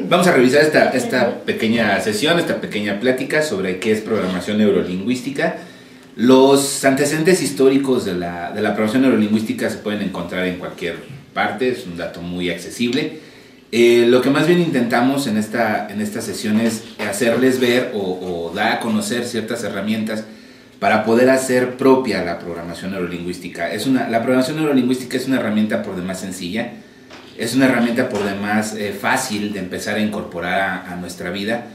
Vamos a revisar esta pequeña sesión, esta pequeña plática sobre qué es programación neurolingüística. Los antecedentes históricos de la programación neurolingüística se pueden encontrar en cualquier parte, es un dato muy accesible. Lo que más bien intentamos en esta sesión es hacerles ver o dar a conocer ciertas herramientas para poder hacer propia la programación neurolingüística. La programación neurolingüística es una herramienta por demás sencilla, es una herramienta por demás fácil de empezar a incorporar a nuestra vida,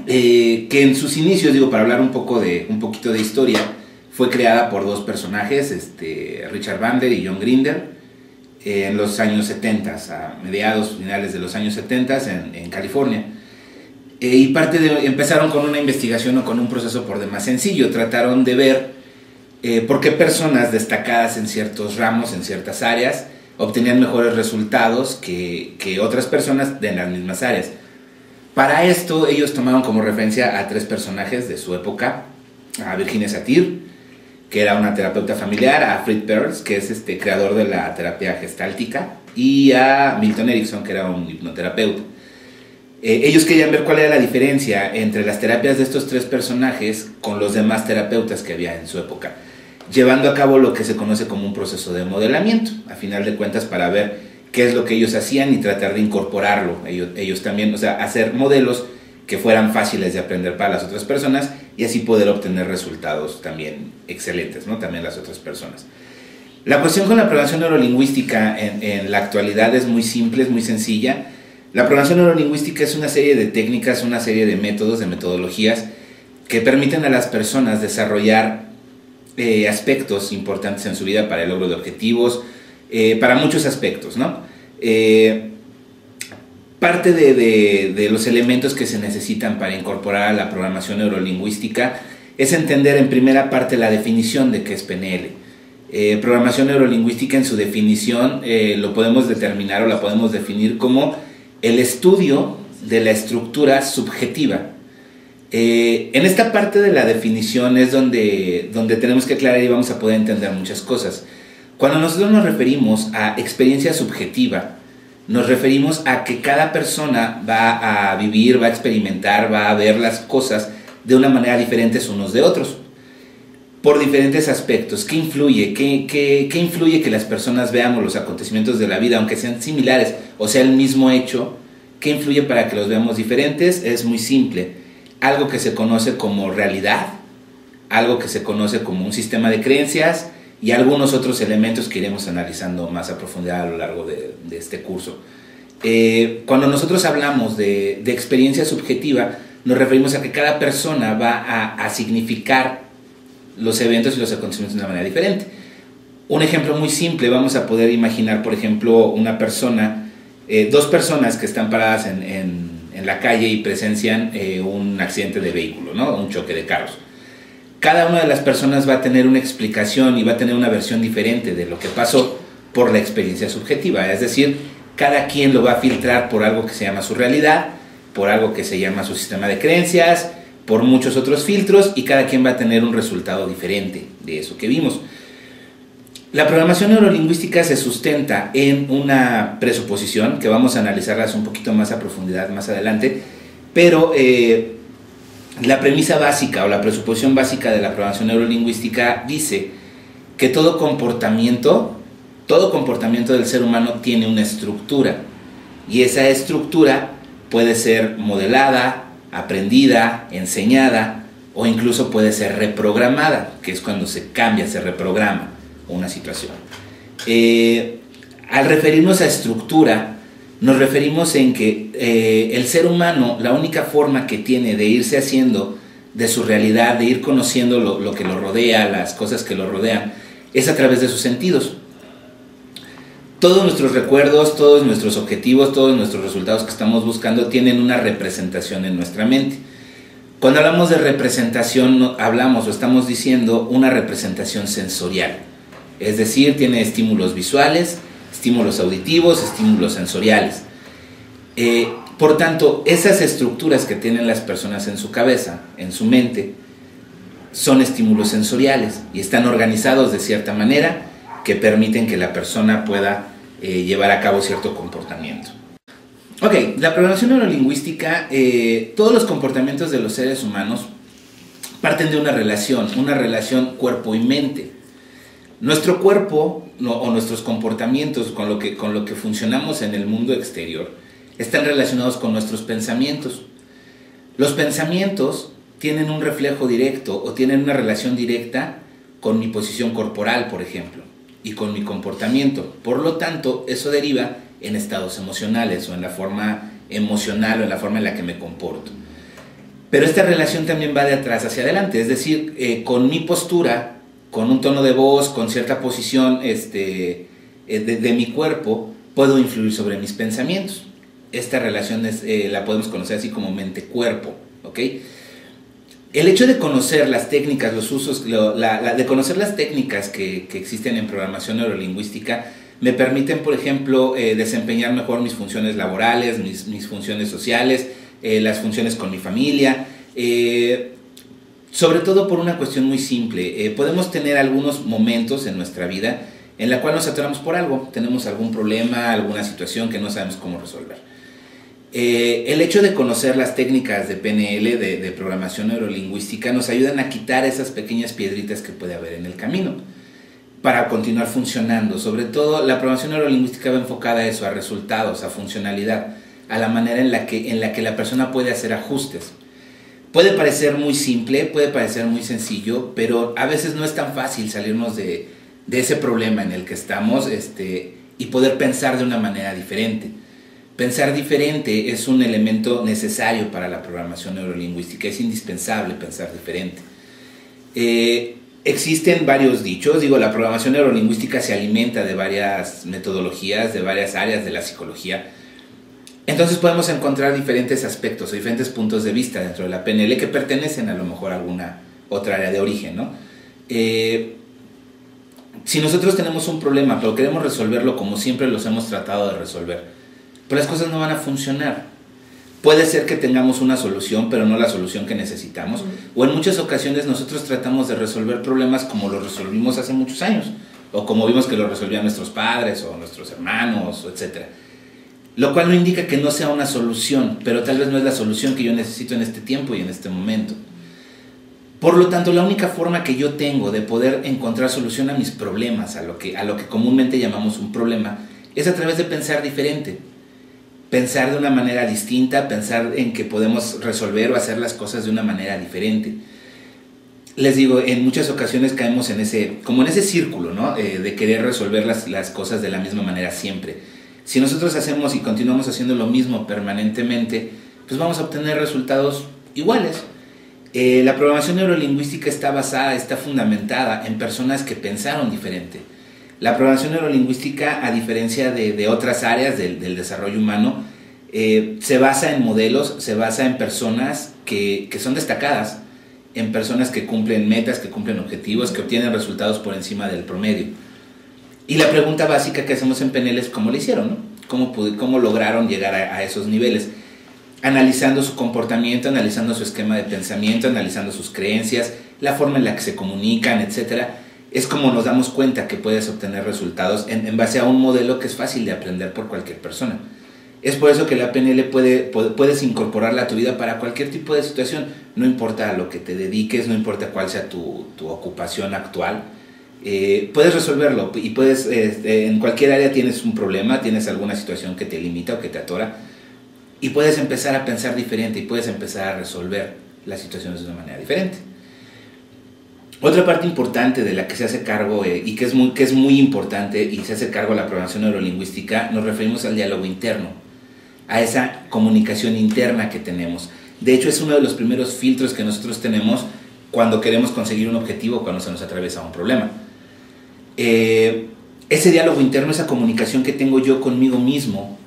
que en sus inicios, para hablar un poquito de historia, fue creada por dos personajes, Richard Bandler y John Grinder, en los años 70, a finales de los años 70 en California. Y empezaron con una investigación o con un proceso por demás sencillo. Trataron de ver por qué personas destacadas en ciertos ramos, en ciertas áreas, obtenían mejores resultados que otras personas de las mismas áreas. Para esto ellos tomaron como referencia a tres personajes de su época: a Virginia Satir, que era una terapeuta familiar; a Fritz Perls, que es creador de la terapia gestáltica; y a Milton Erickson, que era un hipnoterapeuta. Ellos querían ver cuál era la diferencia entre las terapias de estos tres personajes con los demás terapeutas que había en su época, llevando a cabo lo que se conoce como un proceso de modelamiento, a final de cuentas, para ver qué es lo que ellos hacían y tratar de incorporarlo ellos también, o sea, hacer modelos que fueran fáciles de aprender para las otras personas y así poder obtener resultados también excelentes, ¿no? También las otras personas. La cuestión con la programación neurolingüística en la actualidad es muy simple, es muy sencilla. La programación neurolingüística es una serie de técnicas, una serie de métodos, de metodologías que permiten a las personas desarrollar aspectos importantes en su vida para el logro de objetivos, para muchos aspectos, ¿no? Parte de los elementos que se necesitan para incorporar a la programación neurolingüística es entender en primera parte la definición de qué es PNL. Programación neurolingüística, en su definición, lo podemos determinar o la podemos definir como el estudio de la estructura subjetiva. En esta parte de la definición es donde tenemos que aclarar y vamos a poder entender muchas cosas. Cuando nosotros nos referimos a experiencia subjetiva, nos referimos a que cada persona va a vivir, va a experimentar, va a ver las cosas de una manera diferente unos de otros, por diferentes aspectos. ¿Qué influye? ¿Qué influye que las personas veamos los acontecimientos de la vida, aunque sean similares o sea el mismo hecho? ¿Qué influye para que los veamos diferentes? Es muy simple. Algo que se conoce como realidad, algo que se conoce como un sistema de creencias y algunos otros elementos que iremos analizando más a profundidad a lo largo de este curso. Cuando nosotros hablamos de experiencia subjetiva, nos referimos a que cada persona va a significar los eventos y los acontecimientos de una manera diferente. Un ejemplo muy simple: vamos a poder imaginar, por ejemplo, dos personas que están paradas en la calle y presencian un accidente de vehículo, ¿no? Un choque de carros. Cada una de las personas va a tener una explicación y va a tener una versión diferente de lo que pasó por la experiencia subjetiva. Es decir, cada quien lo va a filtrar por algo que se llama su realidad, por algo que se llama su sistema de creencias, por muchos otros filtros, y cada quien va a tener un resultado diferente de eso que vimos. La programación neurolingüística se sustenta en una presuposición que vamos a analizarlas un poquito más a profundidad más adelante, pero la premisa básica o la presuposición básica de la programación neurolingüística dice que todo comportamiento del ser humano tiene una estructura, y esa estructura puede ser modelada, aprendida, enseñada, o incluso puede ser reprogramada, que es cuando se cambia, se reprograma una situación. Al referirnos a estructura, nos referimos en que el ser humano, la única forma que tiene de irse haciendo de su realidad, de ir conociendo lo que lo rodea, las cosas que lo rodean, es a través de sus sentidos. Todos nuestros recuerdos, todos nuestros objetivos, todos nuestros resultados que estamos buscando tienen una representación en nuestra mente. Cuando hablamos de representación, hablamos o estamos diciendo una representación sensorial. Es decir, tiene estímulos visuales, estímulos auditivos, estímulos sensoriales. Por tanto, esas estructuras que tienen las personas en su cabeza, en su mente, son estímulos sensoriales y están organizados de cierta manera que permiten que la persona pueda llevar a cabo cierto comportamiento. Ok, la programación neurolingüística, todos los comportamientos de los seres humanos parten de una relación cuerpo y mente. Nuestro cuerpo o nuestros comportamientos con lo que funcionamos en el mundo exterior están relacionados con nuestros pensamientos. Los pensamientos tienen un reflejo directo o tienen una relación directa con mi posición corporal, por ejemplo, y con mi comportamiento. Por lo tanto, eso deriva en estados emocionales o en la forma emocional o en la forma en la que me comporto. Pero esta relación también va de atrás hacia adelante, es decir, con mi postura, con un tono de voz, con cierta posición de mi cuerpo, puedo influir sobre mis pensamientos. Esta relación la podemos conocer así como mente-cuerpo, ¿ok? El hecho de conocer las técnicas, los usos, de conocer las técnicas que existen en programación neurolingüística me permiten, por ejemplo, desempeñar mejor mis funciones laborales, mis funciones sociales, las funciones con mi familia, sobre todo por una cuestión muy simple. Podemos tener algunos momentos en nuestra vida en la cual nos atoramos por algo, tenemos algún problema, alguna situación que no sabemos cómo resolver. El hecho de conocer las técnicas de PNL, de programación neurolingüística, nos ayudan a quitar esas pequeñas piedritas que puede haber en el camino para continuar funcionando. Sobre todo, la programación neurolingüística va enfocada a eso, a resultados, a funcionalidad, a la manera en la que la persona puede hacer ajustes. Puede parecer muy simple, puede parecer muy sencillo, pero a veces no es tan fácil salirnos de ese problema en el que estamos y poder pensar de una manera diferente. Pensar diferente es un elemento necesario para la programación neurolingüística, es indispensable pensar diferente. Existen varios dichos, la programación neurolingüística se alimenta de varias metodologías, de varias áreas de la psicología. Entonces podemos encontrar diferentes aspectos, diferentes puntos de vista dentro de la PNL que pertenecen a lo mejor a alguna otra área de origen, ¿no? Si nosotros tenemos un problema, pero queremos resolverlo como siempre los hemos tratado de resolver, pues las cosas no van a funcionar. Puede ser que tengamos una solución, pero no la solución que necesitamos. O en muchas ocasiones nosotros tratamos de resolver problemas como los resolvimos hace muchos años, o como vimos que lo resolvían nuestros padres, o nuestros hermanos, etc. Lo cual no indica que no sea una solución, pero tal vez no es la solución que yo necesito en este tiempo y en este momento. Por lo tanto, la única forma que yo tengo de poder encontrar solución a mis problemas, a lo que comúnmente llamamos un problema, es a través de pensar diferente. Pensar de una manera distinta, pensar en que podemos resolver o hacer las cosas de una manera diferente. Les digo, en muchas ocasiones caemos en ese círculo, ¿no? De querer resolver las cosas de la misma manera siempre. Si nosotros hacemos y continuamos haciendo lo mismo permanentemente, pues vamos a obtener resultados iguales. La programación neurolingüística está fundamentada en personas que pensaron diferente. La programación neurolingüística, a diferencia de otras áreas del desarrollo humano, se basa en modelos, se basa en personas que son destacadas, en personas que cumplen metas, que cumplen objetivos, que obtienen resultados por encima del promedio. Y la pregunta básica que hacemos en PNL es ¿cómo lo hicieron, no? ¿Cómo lograron llegar a esos niveles? Analizando su comportamiento, analizando su esquema de pensamiento, analizando sus creencias, la forma en la que se comunican, etcétera. Es como nos damos cuenta que puedes obtener resultados en base a un modelo que es fácil de aprender por cualquier persona. Es por eso que la PNL puedes incorporarla a tu vida para cualquier tipo de situación. No importa a lo que te dediques, no importa cuál sea tu ocupación actual. Puedes resolverlo y puedes, en cualquier área tienes un problema, tienes alguna situación que te limita o que te atora y puedes empezar a pensar diferente y puedes empezar a resolver las situaciones de una manera diferente. Otra parte importante de la que se hace cargo y que es muy importante y se hace cargo la programación neurolingüística, nos referimos al diálogo interno, a esa comunicación interna que tenemos. De hecho, es uno de los primeros filtros que nosotros tenemos cuando queremos conseguir un objetivo, cuando se nos atraviesa un problema. Ese diálogo interno, esa comunicación que tengo yo conmigo mismo,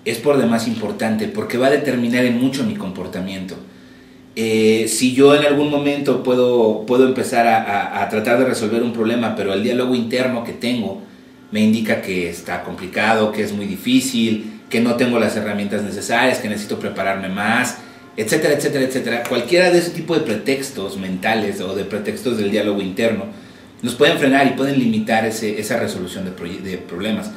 es por demás importante porque va a determinar en mucho mi comportamiento. Si yo en algún momento puedo empezar a tratar de resolver un problema, pero el diálogo interno que tengo me indica que está complicado, que es muy difícil, que no tengo las herramientas necesarias, que necesito prepararme más, etcétera, etcétera, etcétera. Cualquiera de ese tipo de pretextos mentales o de pretextos del diálogo interno nos pueden frenar y pueden limitar esa resolución de problemas.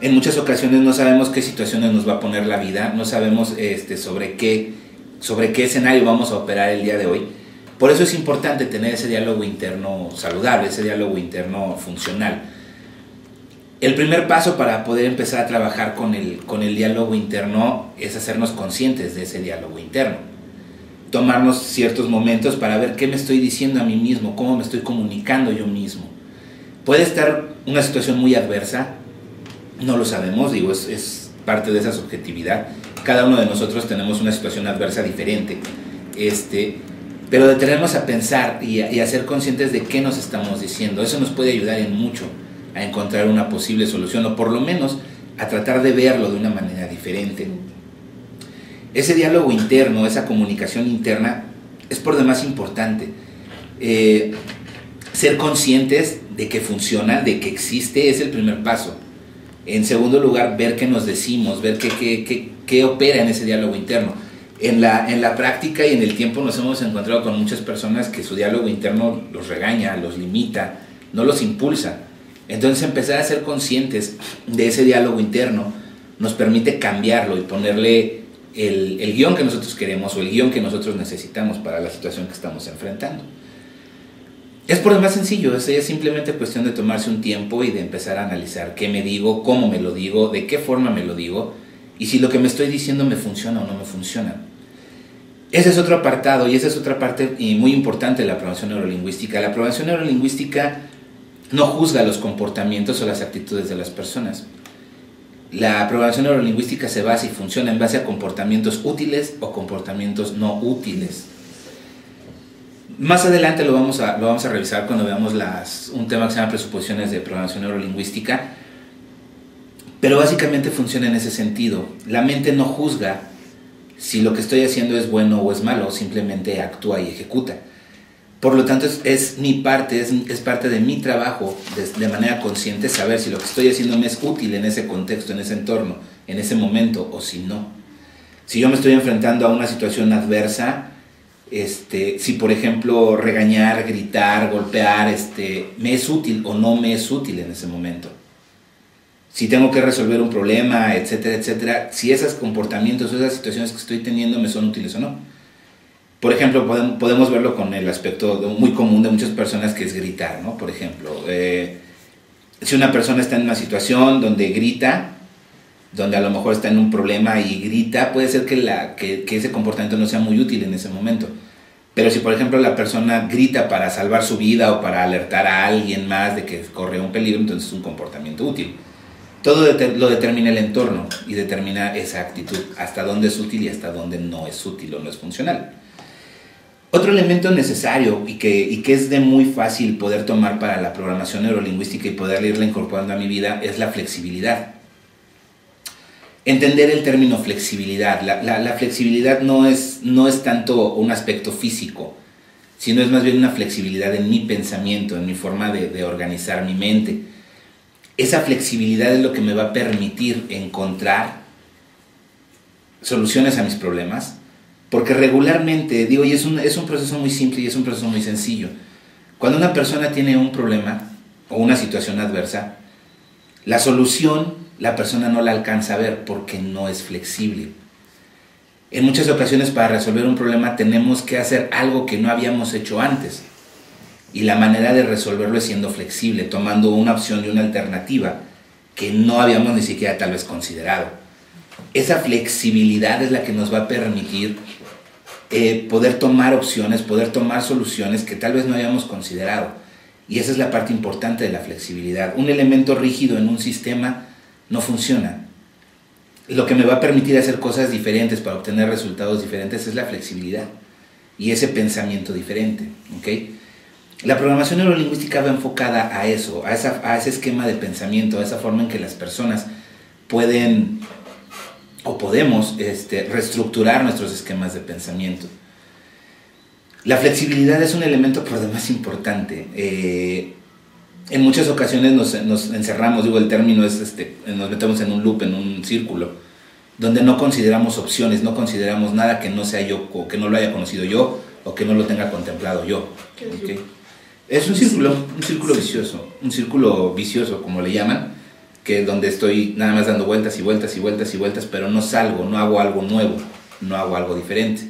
En muchas ocasiones no sabemos qué situaciones nos va a poner la vida, no sabemos sobre qué escenario vamos a operar el día de hoy. Por eso es importante tener ese diálogo interno saludable, ese diálogo interno funcional. El primer paso para poder empezar a trabajar con el diálogo interno es hacernos conscientes de ese diálogo interno. Tomarnos ciertos momentos para ver qué me estoy diciendo a mí mismo, cómo me estoy comunicando yo mismo. Puede estar una situación muy adversa, no lo sabemos, digo, es parte de esa subjetividad. Cada uno de nosotros tenemos una situación adversa diferente, pero detenernos a pensar y a ser conscientes de qué nos estamos diciendo, eso nos puede ayudar en mucho a encontrar una posible solución, o por lo menos a tratar de verlo de una manera diferente. Ese diálogo interno, esa comunicación interna, es por demás importante. Ser conscientes de que funciona, de que existe, es el primer paso. En segundo lugar, ver qué nos decimos, ver qué opera en ese diálogo interno. En la práctica y en el tiempo nos hemos encontrado con muchas personas que su diálogo interno los regaña, los limita, no los impulsa. Entonces empezar a ser conscientes de ese diálogo interno nos permite cambiarlo y ponerle el guión que nosotros queremos o el guión que nosotros necesitamos para la situación que estamos enfrentando. Es por demás sencillo, es simplemente cuestión de tomarse un tiempo y de empezar a analizar qué me digo, cómo me lo digo, de qué forma me lo digo y si lo que me estoy diciendo me funciona o no me funciona. Ese es otro apartado y esa es otra parte muy importante de la programación neurolingüística. La programación neurolingüística no juzga los comportamientos o las actitudes de las personas. La programación neurolingüística se basa y funciona en base a comportamientos útiles o comportamientos no útiles. Más adelante lo vamos a revisar cuando veamos un tema que se llama presuposiciones de programación neurolingüística, pero básicamente funciona en ese sentido. La mente no juzga si lo que estoy haciendo es bueno o es malo, simplemente actúa y ejecuta. Por lo tanto, es mi parte, es parte de mi trabajo de manera consciente saber si lo que estoy haciendo me es útil en ese contexto, en ese entorno, en ese momento o si no. Si yo me estoy enfrentando a una situación adversa, si por ejemplo regañar, gritar, golpear, me es útil o no me es útil en ese momento. Si tengo que resolver un problema, etcétera, etcétera, si esos comportamientos o esas situaciones que estoy teniendo me son útiles o no. Por ejemplo, podemos verlo con el aspecto muy común de muchas personas que es gritar, ¿no? Por ejemplo, si una persona está en una situación donde grita, donde a lo mejor está en un problema y grita, puede ser que ese comportamiento no sea muy útil en ese momento. Pero si por ejemplo la persona grita para salvar su vida o para alertar a alguien más de que corre un peligro, entonces es un comportamiento útil. Todo lo determina el entorno y determina esa actitud, hasta dónde es útil y hasta dónde no es útil o no es funcional. Otro elemento necesario y que es de muy fácil poder tomar para la programación neurolingüística y poder irla incorporando a mi vida es la flexibilidad. Entender el término flexibilidad. La flexibilidad no es tanto un aspecto físico, sino es más bien una flexibilidad en mi pensamiento, en mi forma de organizar mi mente. Esa flexibilidad es lo que me va a permitir encontrar soluciones a mis problemas, porque regularmente, digo, y es un proceso muy simple y es un proceso muy sencillo. Cuando una persona tiene un problema o una situación adversa, la solución la persona no la alcanza a ver porque no es flexible. En muchas ocasiones para resolver un problema tenemos que hacer algo que no habíamos hecho antes. Y la manera de resolverlo es siendo flexible, tomando una opción y una alternativa que no habíamos ni siquiera tal vez considerado. Esa flexibilidad es la que nos va a permitir poder tomar opciones, poder tomar soluciones que tal vez no habíamos considerado. Y esa es la parte importante de la flexibilidad. Un elemento rígido en un sistema no funciona. Lo que me va a permitir hacer cosas diferentes para obtener resultados diferentes es la flexibilidad y ese pensamiento diferente, ¿okay? La programación neurolingüística va enfocada a eso, a ese esquema de pensamiento, a esa forma en que las personas pueden o podemos reestructurar nuestros esquemas de pensamiento. La flexibilidad es un elemento por demás importante. En muchas ocasiones nos encerramos, digo, el término es, nos metemos en un loop, en un círculo, donde no consideramos opciones, no consideramos nada que no sea yo, o que no lo haya conocido yo, o que no lo tenga contemplado yo. ¿Okay? Es un círculo vicioso, como le llaman, que donde estoy nada más dando vueltas y vueltas y vueltas y vueltas, pero no salgo, no hago algo nuevo, no hago algo diferente.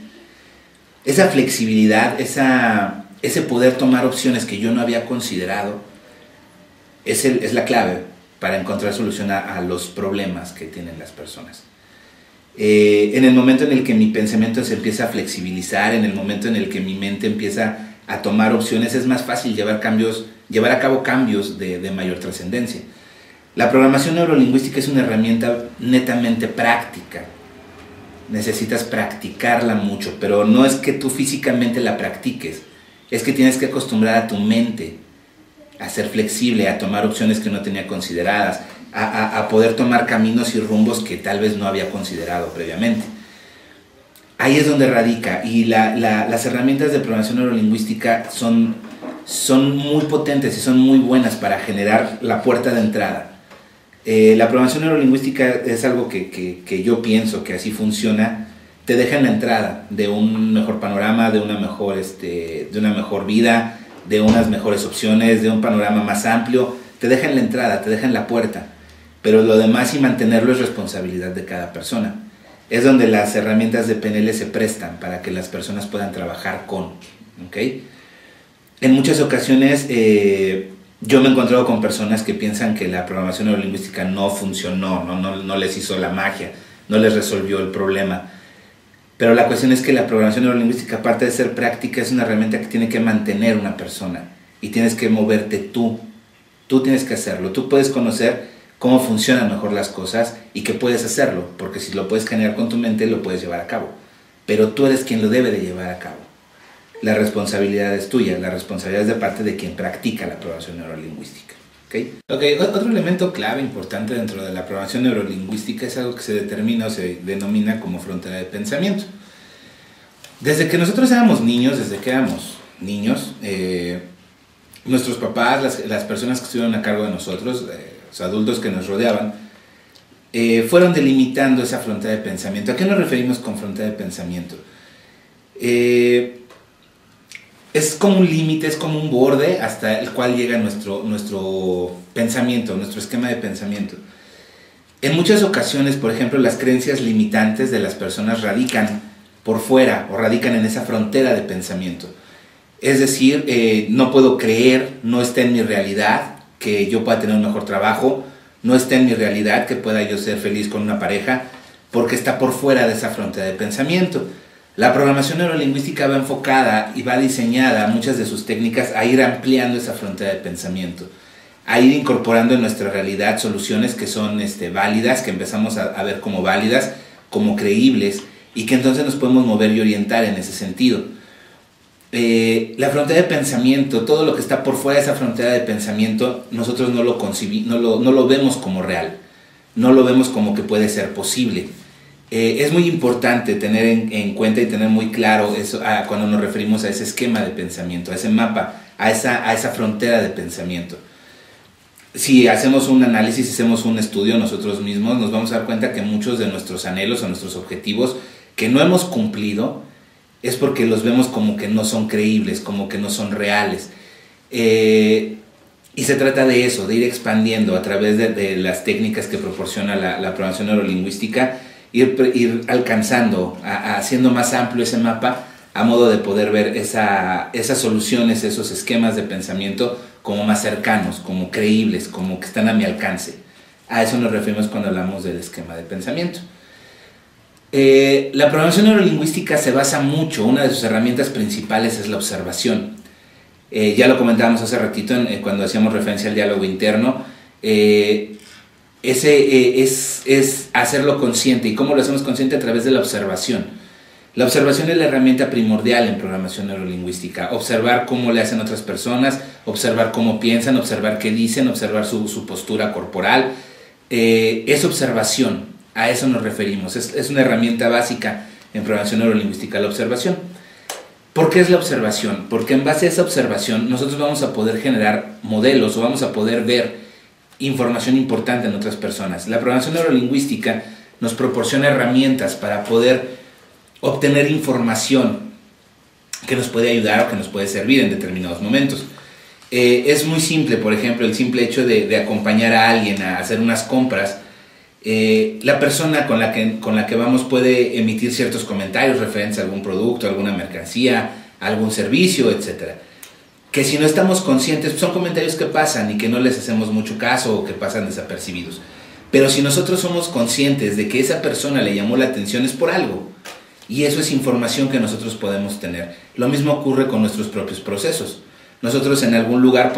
Esa flexibilidad, ese poder tomar opciones que yo no había considerado, es la clave para encontrar solución a los problemas que tienen las personas. En el momento en el que mi pensamiento se empieza a flexibilizar, en el momento en el que mi mente empieza a tomar opciones, es más fácil llevar a cabo cambios de mayor trascendencia. La programación neurolingüística es una herramienta netamente práctica. Necesitas practicarla mucho, pero no es que tú físicamente la practiques, es que tienes que acostumbrar a tu mente a ser flexible, a tomar opciones que no tenía consideradas, a poder tomar caminos y rumbos que tal vez no había considerado previamente. Ahí es donde radica, y las herramientas de programación neurolingüística son muy potentes y son muy buenas para generar la puerta de entrada. La programación neurolingüística es algo que yo pienso que así funciona, te deja en la entrada de un mejor panorama, de una mejor vida, de unas mejores opciones, de un panorama más amplio, te deja en la entrada, te deja en la puerta, pero lo demás y mantenerlo es responsabilidad de cada persona. Es donde las herramientas de PNL se prestan para que las personas puedan trabajar con, ¿ok? En muchas ocasiones yo me he encontrado con personas que piensan que la programación neurolingüística no funcionó, no les hizo la magia, no les resolvió el problema. Pero la cuestión es que la programación neurolingüística, aparte de ser práctica, es una herramienta que tiene que mantener una persona y tienes que moverte tú. Tú tienes que hacerlo. Tú puedes conocer cómo funcionan mejor las cosas y que puedes hacerlo, porque si lo puedes generar con tu mente, lo puedes llevar a cabo. Pero tú eres quien lo debe de llevar a cabo. La responsabilidad es tuya, la responsabilidad es de parte de quien practica la programación neurolingüística. ¿Okay? Otro elemento clave importante dentro de la programación neurolingüística es algo que se determina o se denomina como frontera de pensamiento. Desde que nosotros éramos niños, nuestros papás, las personas que estuvieron a cargo de nosotros, los adultos que nos rodeaban, fueron delimitando esa frontera de pensamiento. ¿A qué nos referimos con frontera de pensamiento? Es como un límite, es como un borde hasta el cual llega nuestro pensamiento, nuestro esquema de pensamiento. En muchas ocasiones, por ejemplo, las creencias limitantes de las personas radican por fuera o radican en esa frontera de pensamiento. Es decir, no puedo creer, no está en mi realidad que yo pueda tener un mejor trabajo, no está en mi realidad que pueda yo ser feliz con una pareja, porque está por fuera de esa frontera de pensamiento. La programación neurolingüística va enfocada y va diseñada, muchas de sus técnicas, a ir ampliando esa frontera de pensamiento, a ir incorporando en nuestra realidad soluciones que son válidas, que empezamos a ver como válidas, como creíbles, y que entonces nos podemos mover y orientar en ese sentido. La frontera de pensamiento, todo lo que está por fuera de esa frontera de pensamiento, nosotros no lo vemos como real, no lo vemos como que puede ser posible. Es muy importante tener en cuenta y tener muy claro eso cuando nos referimos a ese esquema de pensamiento, a ese mapa, a esa frontera de pensamiento. Si hacemos un análisis, hacemos un estudio nosotros mismos, nos vamos a dar cuenta que muchos de nuestros anhelos o nuestros objetivos que no hemos cumplido es porque los vemos como que no son creíbles, como que no son reales. Y se trata de eso, de ir expandiendo a través de las técnicas que proporciona la programación neurolingüística, ir alcanzando, haciendo más amplio ese mapa a modo de poder ver esas soluciones, esos esquemas de pensamiento como más cercanos, como creíbles, como que están a mi alcance. A eso nos referimos cuando hablamos del esquema de pensamiento. La programación neurolingüística se basa mucho, una de sus herramientas principales es la observación. Ya lo comentábamos hace ratito cuando hacíamos referencia al diálogo interno. Es hacerlo consciente. ¿Y cómo lo hacemos consciente? A través de la observación. La observación es la herramienta primordial en programación neurolingüística. Observar cómo le hacen otras personas, observar cómo piensan, observar qué dicen, observar su postura corporal. Es observación, a eso nos referimos. Es una herramienta básica en programación neurolingüística, la observación. ¿Por qué es la observación? Porque en base a esa observación nosotros vamos a poder generar modelos o vamos a poder ver información importante en otras personas. La programación neurolingüística nos proporciona herramientas para poder obtener información que nos puede ayudar o que nos puede servir en determinados momentos. Es muy simple, por ejemplo, el simple hecho de acompañar a alguien a hacer unas compras. La persona con la que vamos puede emitir ciertos comentarios referentes a algún producto, alguna mercancía, algún servicio, etcétera. Que si no estamos conscientes, son comentarios que pasan y que no les hacemos mucho caso o que pasan desapercibidos. Pero si nosotros somos conscientes de que esa persona le llamó la atención, es por algo. Y eso es información que nosotros podemos tener. Lo mismo ocurre con nuestros propios procesos. Nosotros en algún lugar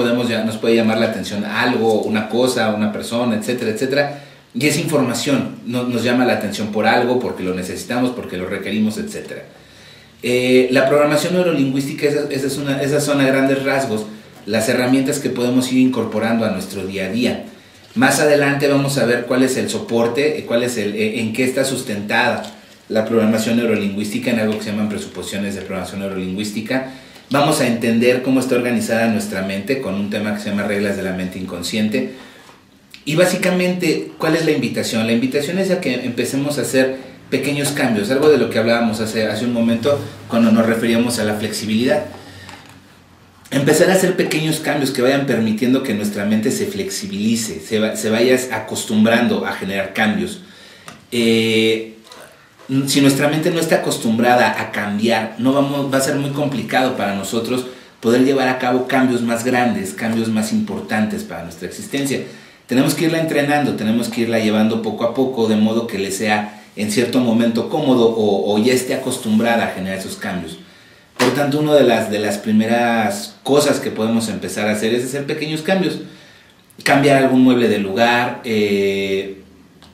nos puede llamar la atención algo, una cosa, una persona, etcétera, etcétera. Y esa información nos llama la atención por algo, porque lo necesitamos, porque lo requerimos, etcétera. La programación neurolingüística, esas son a grandes rasgos las herramientas que podemos ir incorporando a nuestro día a día. Más adelante vamos a ver cuál es el soporte, en qué está sustentada la programación neurolingüística, en algo que se llaman presuposiciones de programación neurolingüística. Vamos a entender cómo está organizada nuestra mente con un tema que se llama reglas de la mente inconsciente. Y básicamente, ¿cuál es la invitación? La invitación es a que empecemos a hacer pequeños cambios, algo de lo que hablábamos hace un momento cuando nos referíamos a la flexibilidad. Empezar a hacer pequeños cambios que vayan permitiendo que nuestra mente se flexibilice, se vaya acostumbrando a generar cambios. Si nuestra mente no está acostumbrada a cambiar, va a ser muy complicado para nosotros poder llevar a cabo cambios más grandes, cambios más importantes para nuestra existencia. Tenemos que irla entrenando, tenemos que irla llevando poco a poco, de modo que le sea en cierto momento cómodo o ya esté acostumbrada a generar esos cambios. Por tanto, una de las primeras cosas que podemos empezar a hacer es hacer pequeños cambios. Cambiar algún mueble de lugar,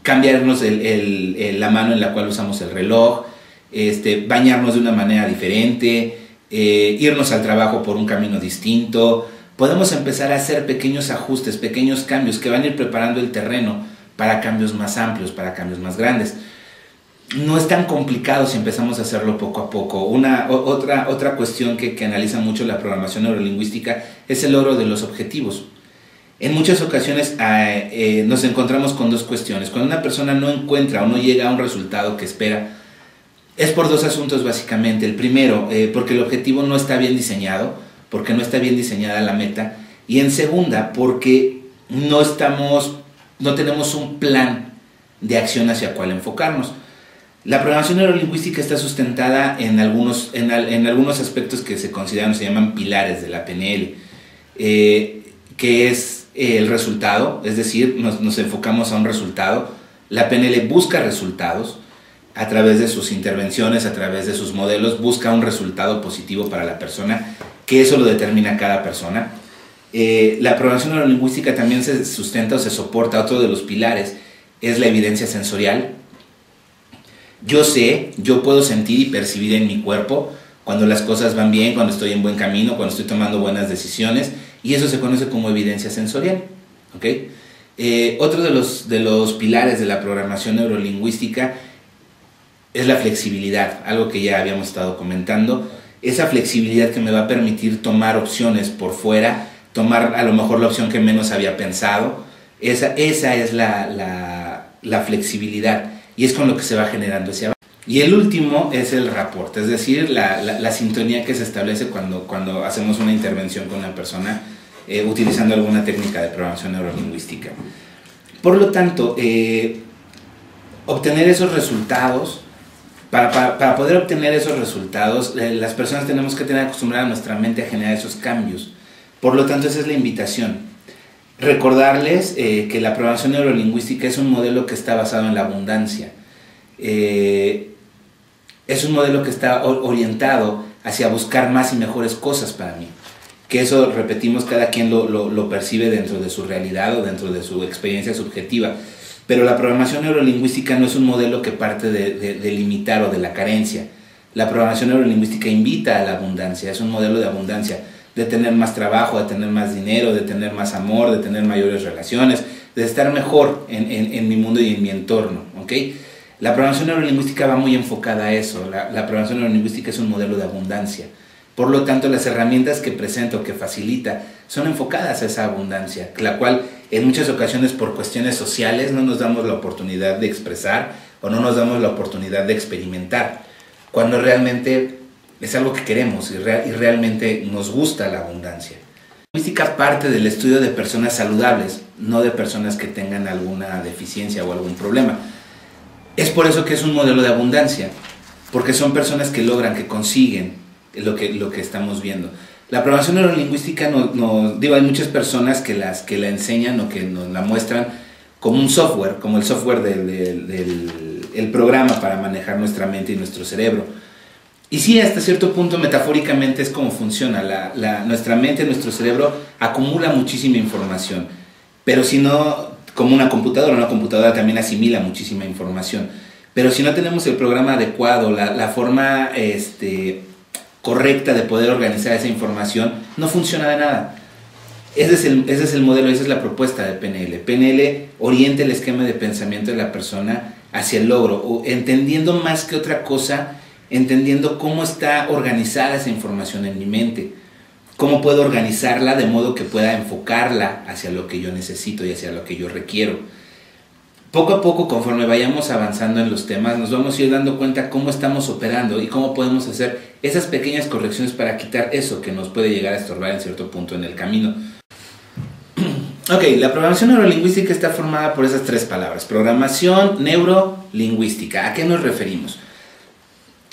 cambiarnos la mano en la cual usamos el reloj, bañarnos de una manera diferente, irnos al trabajo por un camino distinto. Podemos empezar a hacer pequeños ajustes, pequeños cambios que van a ir preparando el terreno para cambios más amplios, para cambios más grandes. No es tan complicado si empezamos a hacerlo poco a poco. Otra cuestión que analiza mucho la programación neurolingüística es el logro de los objetivos. En muchas ocasiones nos encontramos con dos cuestiones. Cuando una persona no encuentra o no llega a un resultado que espera, es por dos asuntos básicamente. El primero, porque el objetivo no está bien diseñado, porque no está bien diseñada la meta. Y en segunda, porque no tenemos un plan de acción hacia cuál enfocarnos. La programación neurolingüística está sustentada en algunos aspectos que se consideran, se llaman pilares de la PNL, que es el resultado, es decir, nos enfocamos a un resultado. La PNL busca resultados a través de sus intervenciones, a través de sus modelos, busca un resultado positivo para la persona, que eso lo determina cada persona. La programación neurolingüística también se sustenta o se soporta, otro de los pilares es la evidencia sensorial. Yo puedo sentir y percibir en mi cuerpo cuando las cosas van bien, cuando estoy en buen camino, cuando estoy tomando buenas decisiones, y eso se conoce como evidencia sensorial. ¿Okay? Otro de los pilares de la programación neurolingüística es la flexibilidad, algo que ya habíamos estado comentando. Esa flexibilidad que me va a permitir tomar opciones por fuera, tomar a lo mejor la opción que menos había pensado. Esa es la flexibilidad, y es con lo que se va generando ese avance. Y el último es el rapport, es decir, la sintonía que se establece cuando hacemos una intervención con una persona utilizando alguna técnica de programación neurolingüística. Por lo tanto, obtener esos resultados, para poder obtener esos resultados, las personas tenemos que tener acostumbrada nuestra mente a generar esos cambios. Por lo tanto, esa es la invitación. Recordarles que la programación neurolingüística es un modelo que está basado en la abundancia. Es un modelo que está orientado hacia buscar más y mejores cosas para mí. Que eso, repetimos, cada quien lo percibe dentro de su realidad o dentro de su experiencia subjetiva. Pero la programación neurolingüística no es un modelo que parte de limitar o de la carencia. La programación neurolingüística invita a la abundancia, es un modelo de abundancia, de tener más trabajo, de tener más dinero, de tener más amor, de tener mayores relaciones, de estar mejor en mi mundo y en mi entorno. ¿Okay? La programación neurolingüística va muy enfocada a eso. La programación neurolingüística es un modelo de abundancia. Por lo tanto, las herramientas que presenta o que facilita son enfocadas a esa abundancia, la cual en muchas ocasiones por cuestiones sociales no nos damos la oportunidad de expresar o no nos damos la oportunidad de experimentar, cuando realmente es algo que queremos y realmente nos gusta la abundancia. Lingüística parte del estudio de personas saludables, no de personas que tengan alguna deficiencia o algún problema. Es por eso que es un modelo de abundancia, porque son personas que logran, que consiguen lo que estamos viendo. La programación neurolingüística, hay muchas personas que la enseñan o que nos la muestran como un software, como el software del programa para manejar nuestra mente y nuestro cerebro. Y sí, hasta cierto punto, metafóricamente, es como funciona. Nuestra mente, nuestro cerebro acumula muchísima información, pero si no, como una computadora también asimila muchísima información. Pero si no tenemos el programa adecuado, la forma correcta de poder organizar esa información, no funciona de nada. Ese es el modelo, esa es la propuesta de PNL. PNL orienta el esquema de pensamiento de la persona hacia el logro, o entendiendo más que otra cosa, entendiendo cómo está organizada esa información en mi mente, cómo puedo organizarla de modo que pueda enfocarla hacia lo que yo necesito y hacia lo que yo requiero. Poco a poco, conforme vayamos avanzando en los temas, nos vamos a ir dando cuenta cómo estamos operando y cómo podemos hacer esas pequeñas correcciones para quitar eso que nos puede llegar a estorbar en cierto punto en el camino. Ok, la programación neurolingüística está formada por esas tres palabras: programación neurolingüística. ¿A qué nos referimos?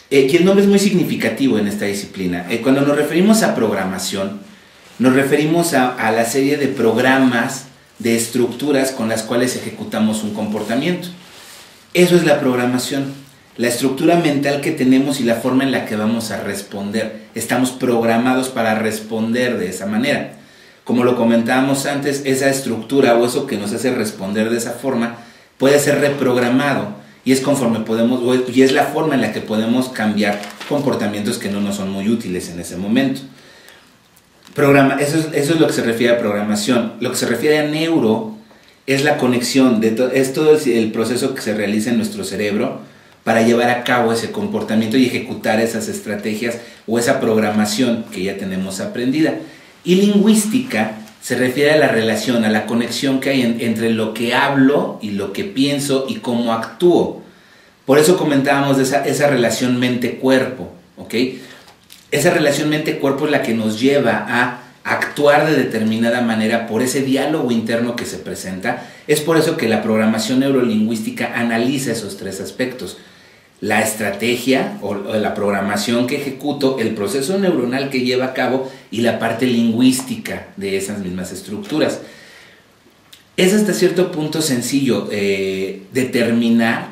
Y el nombre es muy significativo en esta disciplina. Cuando nos referimos a programación, nos referimos a la serie de programas, de estructuras con las cuales ejecutamos un comportamiento. Eso es la programación, la estructura mental que tenemos y la forma en la que vamos a responder. Estamos programados para responder de esa manera. Como lo comentábamos antes, esa estructura o eso que nos hace responder de esa forma puede ser reprogramado. Y es y es la forma en la que podemos cambiar comportamientos que no nos son muy útiles en ese momento. Eso es lo que se refiere a programación. Lo que se refiere a neuro es la conexión, es todo el proceso que se realiza en nuestro cerebro para llevar a cabo ese comportamiento y ejecutar esas estrategias o esa programación que ya tenemos aprendida. Y lingüística se refiere a la relación, a la conexión que hay entre lo que hablo y lo que pienso y cómo actúo. Por eso comentábamos de esa relación mente-cuerpo, ¿ok? Esa relación mente-cuerpo es la que nos lleva a actuar de determinada manera por ese diálogo interno que se presenta. Es por eso que la programación neurolingüística analiza esos tres aspectos: la estrategia o la programación que ejecuto, el proceso neuronal que lleva a cabo y la parte lingüística de esas mismas estructuras. Es hasta cierto punto sencillo determinar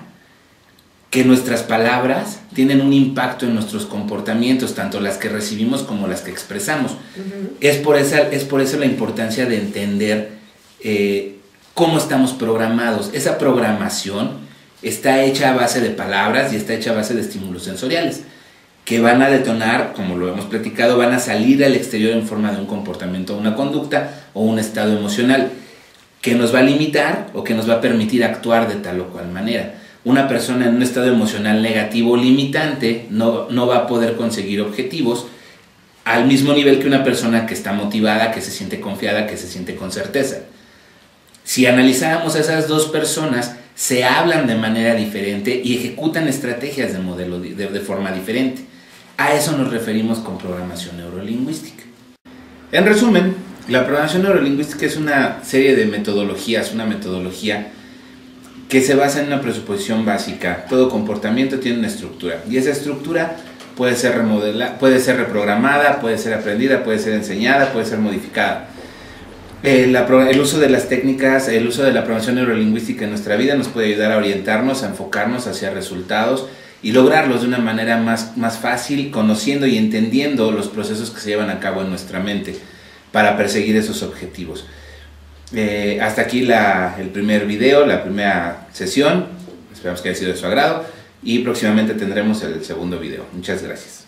que nuestras palabras tienen un impacto en nuestros comportamientos, tanto las que recibimos como las que expresamos. Es por eso la importancia de entender cómo estamos programados. Esa programación está hecha a base de palabras y está hecha a base de estímulos sensoriales que van a detonar, como lo hemos platicado, van a salir al exterior en forma de un comportamiento, una conducta o un estado emocional que nos va a limitar o que nos va a permitir actuar de tal o cual manera. Una persona en un estado emocional negativo o limitante no va a poder conseguir objetivos al mismo nivel que una persona que está motivada, que se siente confiada, que se siente con certeza. Si analizáramos a esas dos personas, se hablan de manera diferente y ejecutan estrategias de forma diferente. A eso nos referimos con programación neurolingüística. En resumen, la programación neurolingüística es una serie de metodologías, una metodología que se basa en una presuposición básica. Todo comportamiento tiene una estructura y esa estructura puede ser reprogramada, puede ser aprendida, puede ser enseñada, puede ser modificada. El uso de las técnicas, el uso de la programación neurolingüística en nuestra vida nos puede ayudar a orientarnos, a enfocarnos hacia resultados y lograrlos de una manera más fácil, conociendo y entendiendo los procesos que se llevan a cabo en nuestra mente para perseguir esos objetivos. Hasta aquí el primer video, la primera sesión. Esperamos que haya sido de su agrado y próximamente tendremos el segundo video. Muchas gracias.